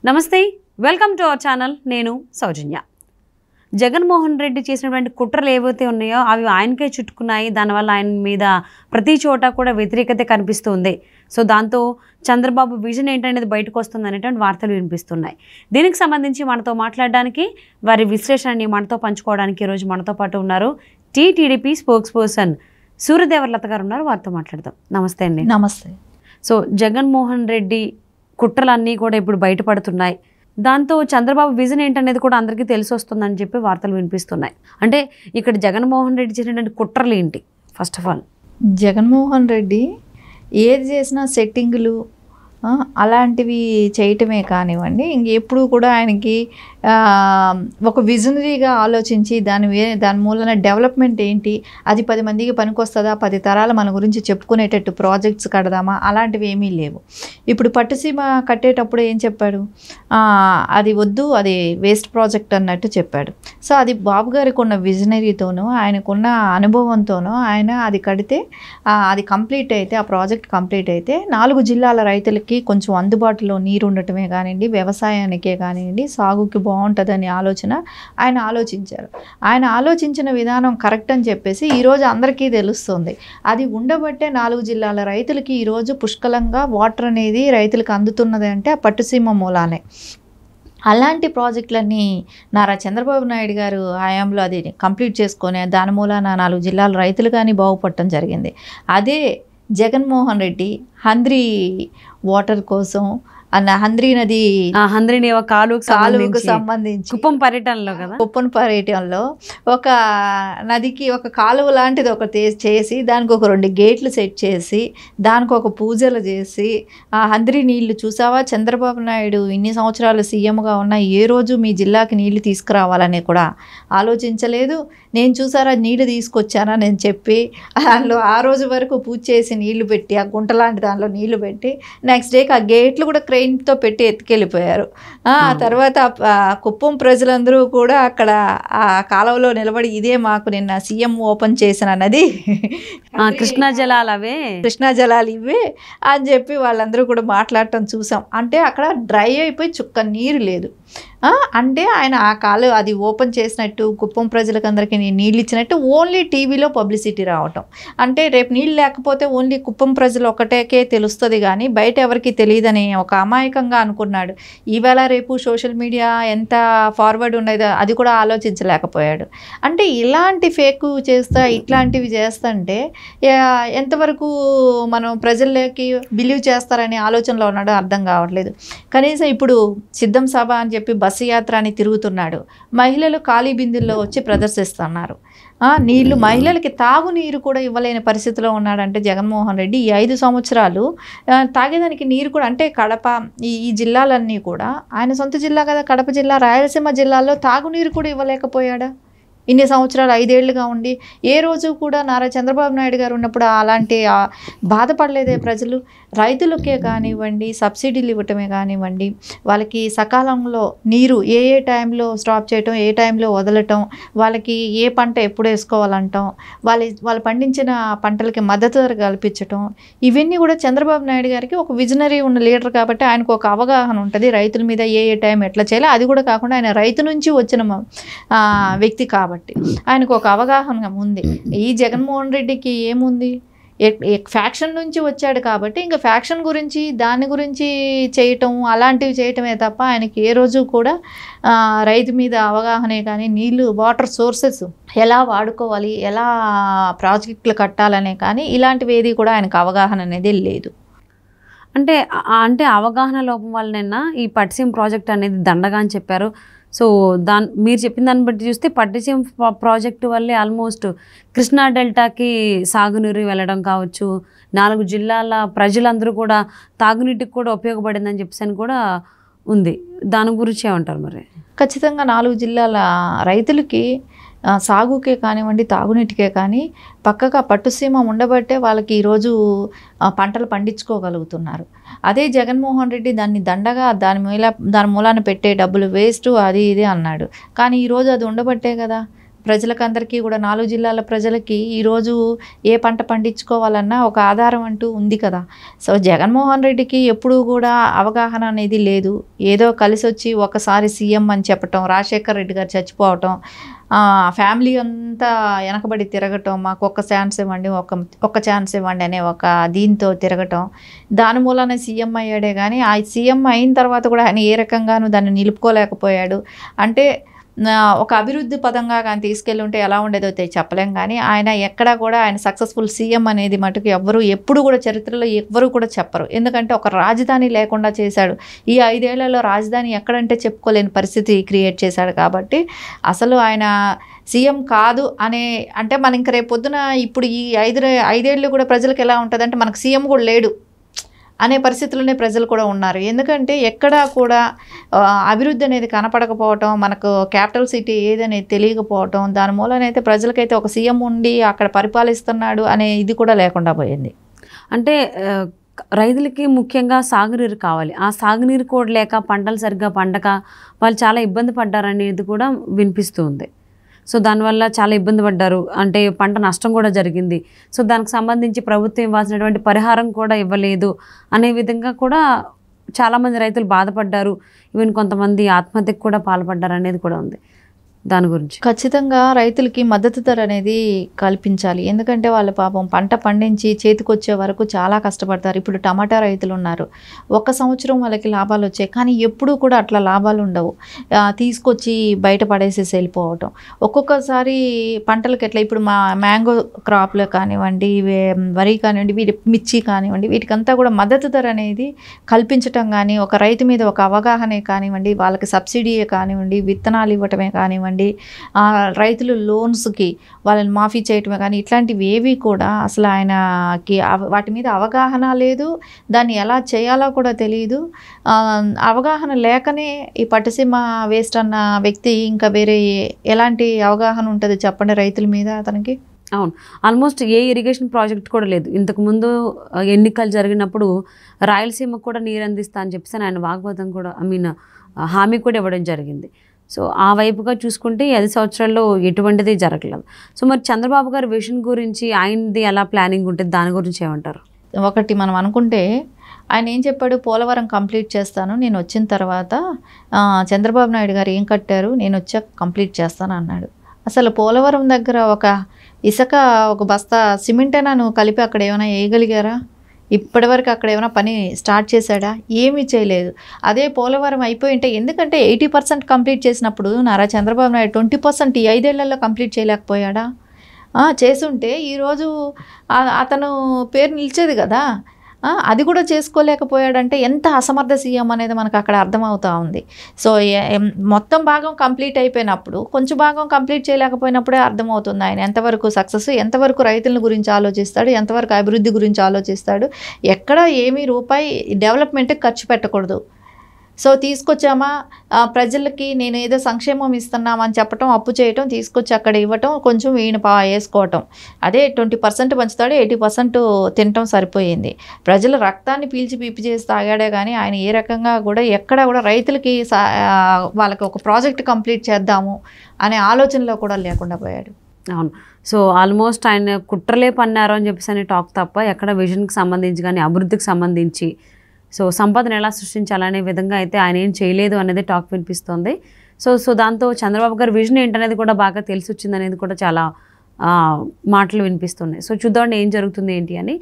నమస్తే, welcome to our channel. నేను సౌజన్య. జగన్మోహన్ రెడ్డి చేసినటువంటి కుట్రలు ఏవైతే ఉన్నాయో అవి ఆయనకే చుట్టుకున్నాయి. దానివల్ల ఆయన మీద ప్రతి చోట కూడా వ్యతిరేకత కనిపిస్తుంది. సో దాంతో చంద్రబాబు విజన్ ఏంటనేది బయటకు వస్తుంది అనేటువంటి వార్తలు వినిపిస్తున్నాయి. దీనికి సంబంధించి మనతో మాట్లాడడానికి, వారి విశ్లేషణని మనతో పంచుకోవడానికి ఈరోజు మనతో పాటు ఉన్నారు టీడీపీ స్పోక్స్ పర్సన్ సూర్యదేవర్లత గారు ఉన్నారు. వారితో మాట్లాడదాం. నమస్తే అండి. నమస్తే. సో జగన్మోహన్ రెడ్డి కుట్రలన్నీ కూడా ఇప్పుడు బయటపడుతున్నాయి. దాంతో చంద్రబాబు విజన్ ఏంటనేది కూడా అందరికీ తెలిసి వస్తుందని చెప్పి వార్తలు వినిపిస్తున్నాయి. అంటే ఇక్కడ జగన్మోహన్ రెడ్డి చేసినటువంటి కుట్రలు ఏంటి? First of all Jaganmohan Reddy ఏది చేసినా సెట్టింగులు అలాంటివి చేయటమే కానివ్వండి, ఇంకెప్పుడు కూడా ఆయనకి ఒక విజనరీగా ఆలోచించి దాని మూలన డెవలప్మెంట్ ఏంటి, అది 10 మందికి పనికొస్తుందా, 10 తరాలు మన గురించి చెప్పుకునేటట్టు ప్రాజెక్ట్స్ కడదామా, అలాంటివి ఏమీ లేవు. ఇప్పుడు పట్టుసీమ కట్టేటప్పుడు ఏం చెప్పాడు, అది వద్దు, అది వేస్ట్ ప్రాజెక్ట్ అన్నట్టు చెప్పాడు. సో అది బాబు గారికి ఉన్న విజనరీతోనూ ఆయనకున్న అనుభవంతోనూ ఆయన అది కడితే అది కంప్లీట్ అయితే, ఆ ప్రాజెక్ట్ కంప్లీట్ అయితే 4 జిల్లాల రైతులకి కొంచెం అందుబాటులో నీరు ఉండటమే కానివ్వండి, వ్యవసాయానికే కానివ్వండి, సాగుకి బాగుంటుందని ఆలోచన ఆయన ఆలోచించారు. ఆయన ఆలోచించిన విధానం కరెక్ట్ అని చెప్పేసి ఈరోజు అందరికీ తెలుస్తుంది. అది ఉండబట్టే 4 జిల్లాల రైతులకి ఈరోజు పుష్కలంగా వాటర్ అనేది రైతులకు అందుతున్నది అంటే ఆ పట్టుసీమ మూలానే. అలాంటి ప్రాజెక్టులన్నీ నారా చంద్రబాబు నాయుడు గారు హయాంలో అది కంప్లీట్ చేసుకొని దాని మూలాన 4 జిల్లాల రైతులు కానీ బాగుపడటం జరిగింది. అదే జగన్మోహన్ రెడ్డి హంద్రీ వాటర్ కోసం హంద్రీ నది కాలువకు సంబంధించి కుప్పం పర్యటనలో ఒక నదికి ఒక కాలువ లాంటిది ఒకటి చేసి దానికి ఒక 2 గేట్లు సెట్ చేసి దానికి ఒక పూజలు చేసి ఆ హంద్రీ నీళ్లు చూసావా, చంద్రబాబు నాయుడు ఇన్ని సంవత్సరాలు సీఎంగా ఉన్నా ఏ రోజు మీ జిల్లాకి నీళ్లు తీసుకురావాలని కూడా ఆలోచించలేదు. నేను చూసారా నీళ్లు తీసుకొచ్చానా నేను చెప్పి దానిలో ఆ రోజు వరకు పూజ చేసి నీళ్లు పెట్టి ఆ గుంట లాంటి దానిలో నీళ్లు పెట్టి నెక్స్ట్ డేకి ఆ గేట్లు కూడా క్రెయిన్తో పెట్టి ఎత్తుకెళ్ళిపోయారు. ఆ తర్వాత కుప్పం ప్రజలందరూ కూడా అక్కడ ఆ కాలువలో నిలబడి ఇదే మాకు నిన్న సీఎం ఓపెన్ చేసిన నది, కృష్ణా జలాలు ఇవే అని చెప్పి వాళ్ళందరూ కూడా మాట్లాడటం చూసాం. అంటే అక్కడ డ్రై అయిపోయి చుక్క నీరు లేదు. అంటే ఆయన ఆ కాలు అది ఓపెన్ చేసినట్టు, కుప్పం ప్రజలకు అందరికీ నీళ్ళు ఇచ్చినట్టు ఓన్లీ టీవీలో పబ్లిసిటీ రావటం. అంటే రేపు నీళ్ళు లేకపోతే ఓన్లీ కుప్పం ప్రజలు ఒకటేకే తెలుస్తుంది కానీ బయట ఎవరికి తెలియదని ఒక అమాయకంగా అనుకున్నాడు. ఈవేళ రేపు సోషల్ మీడియా ఎంత ఫార్వర్డ్ ఉండేదో అది కూడా ఆలోచించలేకపోయాడు. అంటే ఇలాంటి ఫేక్ చేస్తా ఇట్లాంటివి చేస్తుంటే ఎంతవరకు మనం ప్రజల్లోకి బిలీవ్ చేస్తారనే ఆలోచనలో ఉన్నాడో అర్థం కావట్లేదు. కనీసం ఇప్పుడు సిద్ధం సభ అని చెప్పి బస్సు యాత్ర అని తిరుగుతున్నాడు. మహిళలు ఖాళీ బిందుల్లో వచ్చి ప్రదర్శిస్తున్నారు. నీళ్లు మహిళలకి తాగునీరు కూడా ఇవ్వలేని పరిస్థితిలో ఉన్నాడంటే జగన్మోహన్ రెడ్డి ఈ 5 సంవత్సరాలు తాగేదానికి నీరు కూడా, అంటే కడప ఈ జిల్లాలన్నీ కూడా ఆయన సొంత జిల్లా కదా, కడప జిల్లా, రాయలసీమ జిల్లాల్లో తాగునీరు కూడా ఇవ్వలేకపోయాడా ఇన్ని సంవత్సరాలు 5 ఏళ్లుగా ఉండి? ఏ రోజు కూడా నారా చంద్రబాబు నాయుడు గారు ఉన్నప్పుడు అలాంటి బాధపడలేదే ప్రజలు? రైతులకే కానివ్వండి, సబ్సిడీలు ఇవ్వటమే కానివ్వండి, వాళ్ళకి సకాలంలో నీరు ఏ టైంలో స్టాప్ చేయటం, ఏ టైంలో వదలటం, వాళ్ళకి ఏ పంట ఎప్పుడు వేసుకోవాలంటాం, వాళ్ళు పండించిన పంటలకి మద్దతు ధర కల్పించటం, ఇవన్నీ కూడా చంద్రబాబు నాయుడు గారికి ఒక విజనరీ ఉన్న లీడర్ కాబట్టి ఆయనకు ఒక అవగాహన ఉంటుంది రైతుల మీద ఏ టైం ఎట్లా చేయాలి. అది కూడా కాకుండా ఆయన రైతు నుంచి వచ్చిన వ్యక్తి కాబట్టి ఆయనకు ఒక అవగాహన ఉంది. ఈ జగన్మోహన్ రెడ్డికి ఏముంది, ఫ్యాక్షన్ నుంచి వచ్చాడు కాబట్టి ఇంకా ఫ్యాక్షన్ గురించి దాని గురించి చేయటం అలాంటివి చేయటమే తప్ప ఆయనకి ఏ రోజు కూడా రైతు మీద అవగాహనే కానీ, నీళ్ళు వాటర్ సోర్సెస్ ఎలా వాడుకోవాలి, ఎలా ప్రాజెక్టులు కట్టాలనే కానీ ఇలాంటివి ఏది కూడా ఆయనకు అవగాహన అనేది లేదు. అంటే అవగాహన లోపం వల్లనైనా ఈ పట్టిసీమ ప్రాజెక్ట్ అనేది దండగా అని చెప్పారు. సో మీరు చెప్పిన దాన్ని బట్టి చూస్తే పట్టిసీమ ప్రాజెక్టు వల్లే ఆల్మోస్ట్ కృష్ణా డెల్టాకి సాగునీరు వెళ్ళడం కావచ్చు, 4 జిల్లాల ప్రజలందరూ కూడా తాగునీటికి కూడా ఉపయోగపడిందని చెప్పేసి కూడా ఉంది. దాని గురించి ఏమంటారు మరి? ఖచ్చితంగా 4 జిల్లాల రైతులకి సాగుకే కానివ్వండి, తాగునీటికే కానీ పక్కగా పట్టుసీమ ఉండబట్టే వాళ్ళకి ఈరోజు పంటలు పండించుకోగలుగుతున్నారు. అదే జగన్మోహన్ రెడ్డి దాన్ని దండగా దాని మూలాన పెట్టే డబ్బులు వేస్ట్ అది ఇది అన్నాడు. కానీ ఈరోజు అది ఉండబట్టే కదా ప్రజలకందరికీ కూడా 4 జిల్లాల ప్రజలకి ఈరోజు ఏ పంట పండించుకోవాలన్నా ఒక ఆధారం అంటూ ఉంది కదా. సో జగన్మోహన్ రెడ్డికి ఎప్పుడూ కూడా అవగాహన అనేది లేదు. ఏదో కలిసి వచ్చి ఒకసారి సీఎం అని చెప్పటం, రాజశేఖర్ రెడ్డి గారు చచ్చిపోవటం, ఫ్యామిలీ అంతా వెనకబడి తిరగటం, మాకు ఒక్క ఛాన్స్ ఇవ్వండి, ఒక్క ఛాన్స్ ఇవ్వండి అనే ఒక దీంతో తిరగటం, దాని మూలనే సీఎం అయ్యాడే కానీ ఆ సీఎం అయిన తర్వాత కూడా ఆయన ఏ రకంగానూ దాన్ని నిలుపుకోలేకపోయాడు. అంటే ఒక అభివృద్ధి పదంగా కానీ తీసుకెళ్ళి ఉంటే ఎలా ఉండేదో చెప్పలేం. కానీ ఆయన ఎక్కడా కూడా ఆయన సక్సెస్ఫుల్ సీఎం అనేది మటుకు ఎప్పుడు కూడా చరిత్రలో ఎవ్వరూ కూడా చెప్పరు. ఎందుకంటే ఒక రాజధాని లేకుండా చేశాడు. ఈ 5 ఏళ్లలో రాజధాని ఎక్కడంటే చెప్పుకోలేని పరిస్థితి క్రియేట్ చేశాడు. కాబట్టి అసలు ఆయన సీఎం కాదు అంటే మన ఇంక రేపు పొద్దున ఇప్పుడు ఈ 5 ఏళ్ళు కూడా ప్రజలకు ఎలా ఉంటుందంటే మనకు సీఎం కూడా లేడు అనే పరిస్థితుల్లోనే ప్రజలు కూడా ఉన్నారు. ఎందుకంటే ఎక్కడా కూడా అభివృద్ధి అనేది కనపడకపోవటం, మనకు క్యాపిటల్ సిటీ ఏదనేది తెలియకపోవటం, దాని మూలనైతే ప్రజలకైతే ఒక సీఎం ఉండి అక్కడ పరిపాలిస్తున్నాడు అనే ఇది కూడా లేకుండా పోయింది. అంటే రైతులకి ముఖ్యంగా సాగునీరు కావాలి. ఆ సాగునీరు కూడా లేక పంటలు సరిగ్గా పండక వాళ్ళు చాలా ఇబ్బంది పడ్డారనేది కూడా వినిపిస్తుంది. సో దానివల్ల చాలా ఇబ్బంది పడ్డారు, అంటే పంట నష్టం కూడా జరిగింది. సో దానికి సంబంధించి ప్రభుత్వం ఇవ్వాల్సినటువంటి పరిహారం కూడా ఇవ్వలేదు అనే విధంగా కూడా చాలామంది రైతులు బాధపడ్డారు. ఈవెన్ కొంతమంది ఆత్మహత్యకు కూడా పాల్పడ్డారు అనేది కూడా ఉంది. దాని గురించి ఖచ్చితంగా రైతులకి మద్దతు ధర అనేది కల్పించాలి. ఎందుకంటే వాళ్ళ పాపం పంట పండించి చేతికొచ్చే వరకు చాలా కష్టపడతారు. ఇప్పుడు టమాటా రైతులు ఉన్నారు, 1 సంవత్సరం వాళ్ళకి లాభాలు వచ్చాయి, కానీ ఎప్పుడూ కూడా అట్లా లాభాలు ఉండవు. తీసుకొచ్చి బయట పడేసేసి వెళ్ళిపోవటం. ఒక్కొక్కసారి పంటలకు ఎట్లా ఇప్పుడు మ్యాంగో క్రాప్లు కానివ్వండి, వరి కానివ్వండి, మిర్చి కానివ్వండి, వీటికంతా కూడా మద్దతు ధర అనేది కల్పించటం కానీ, ఒక రైతు మీద ఒక అవగాహనే కానివ్వండి, వాళ్ళకి సబ్సిడీయే కానివ్వండి, విత్తనాలు ఇవ్వటమే కానివ్వండి, రైతులు లోన్స్కి వాళ్ళని మాఫీ చేయటమే కానీ ఇట్లాంటివి ఏవి కూడా అసలు ఆయనకి వాటి మీద అవగాహన లేదు. దాన్ని ఎలా చేయాలో కూడా తెలియదు. అవగాహన లేకనే ఈ పట్టుసీమ వేస్ట్ అన్న వ్యక్తి ఇంకా వేరే ఎలాంటి అవగాహన ఉంటుంది చెప్పండి రైతుల మీద అతనికి? అవును, ఆల్మోస్ట్ ఏ ఇరిగేషన్ ప్రాజెక్ట్ కూడా లేదు. ఇంతకుముందు ఎన్నికలు జరిగినప్పుడు రాయలసీమకు కూడా నీరు అందిస్తా అని చెప్పేసి ఆయన వాగ్వాదం కూడా హామీ కూడా ఇవ్వడం జరిగింది. సో ఆ వైపుగా చూసుకుంటే 5 సంవత్సరాల్లో ఎటువంటిది జరగలేదు. సో మరి చంద్రబాబు గారి విజన్ గురించి ఆయనది ఎలా ప్లానింగ్ ఉంటుంది, దాని గురించి ఏమంటారు? ఒకటి మనం అనుకుంటే ఆయన ఏం చెప్పాడు, పోలవరం కంప్లీట్ చేస్తాను, నేను వచ్చిన తర్వాత చంద్రబాబు నాయుడు గారు ఏం కట్టారు, నేను వచ్చాక కంప్లీట్ చేస్తాను అన్నాడు. అసలు పోలవరం దగ్గర ఒక ఇసుక ఒక బస్తా సిమెంట్ అయినా నువ్వు కలిపి అక్కడ ఏమైనా వేయగలిగారా? ఇప్పటివరకు అక్కడ ఏమైనా పని స్టార్ట్ చేశాడా? ఏమీ చేయలేదు. అదే పోలవరం అయిపోయింటే, ఎందుకంటే 80% కంప్లీట్ చేసినప్పుడు నారా చంద్రబాబు నాయుడు 20% ఈ 5 ఏళ్లలో కంప్లీట్ చేయలేకపోయాడా? చేసుంటే ఈరోజు అతను పేరు నిలిచేది కదా. అది కూడా చేసుకోలేకపోయాడంటే ఎంత అసమర్థ సీఎం అనేది మనకు అక్కడ అర్థమవుతూ ఉంది. సో మొత్తం భాగం కంప్లీట్ అయిపోయినప్పుడు కొంచెం భాగం కంప్లీట్ చేయలేకపోయినప్పుడే అర్థమవుతుంది ఆయన ఎంతవరకు సక్సెస్, ఎంతవరకు రైతుల గురించి ఆలోచిస్తాడు, ఎంతవరకు అభివృద్ధి గురించి ఆలోచిస్తాడు. ఎక్కడ ఏమీ రూపాయి డెవలప్మెంట్కి ఖర్చు పెట్టకూడదు. సో తీసుకొచ్చామా ప్రజలకి నేను ఏదో సంక్షేమం ఇస్తున్నామని చెప్పటం, అప్పు చేయటం, తీసుకొచ్చి అక్కడ ఇవ్వటం, కొంచెం ఈయన వేసుకోవటం, అదే 20% పంచుతాడు, 80% తినటం సరిపోయింది. ప్రజల రక్తాన్ని పీల్చి పిప్పి చేసి తాగాడే కానీ ఆయన ఏ రకంగా కూడా ఎక్కడ కూడా రైతులకి వాళ్ళకి ఒక ప్రాజెక్ట్ కంప్లీట్ చేద్దాము అనే ఆలోచనలో కూడా లేకుండా పోయాడు. అవును, సో ఆల్మోస్ట్ ఆయన కుట్రలే పన్నారు అని చెప్పేసి అనే టాక్ తప్ప ఎక్కడ విజన్కి సంబంధించి కానీ అభివృద్ధికి సంబంధించి సో సంపదను ఎలా సృష్టించాలనే విధంగా అయితే ఆయన ఏం చేయలేదు అనేది టాక్ వినిపిస్తుంది. సో దాంతో చంద్రబాబు గారి విజన్ ఏంటనేది కూడా బాగా తెలిసి వచ్చింది అనేది కూడా చాలా మాటలు వినిపిస్తున్నాయి. సో చూద్దాం ఏం జరుగుతుంది ఏంటి అని.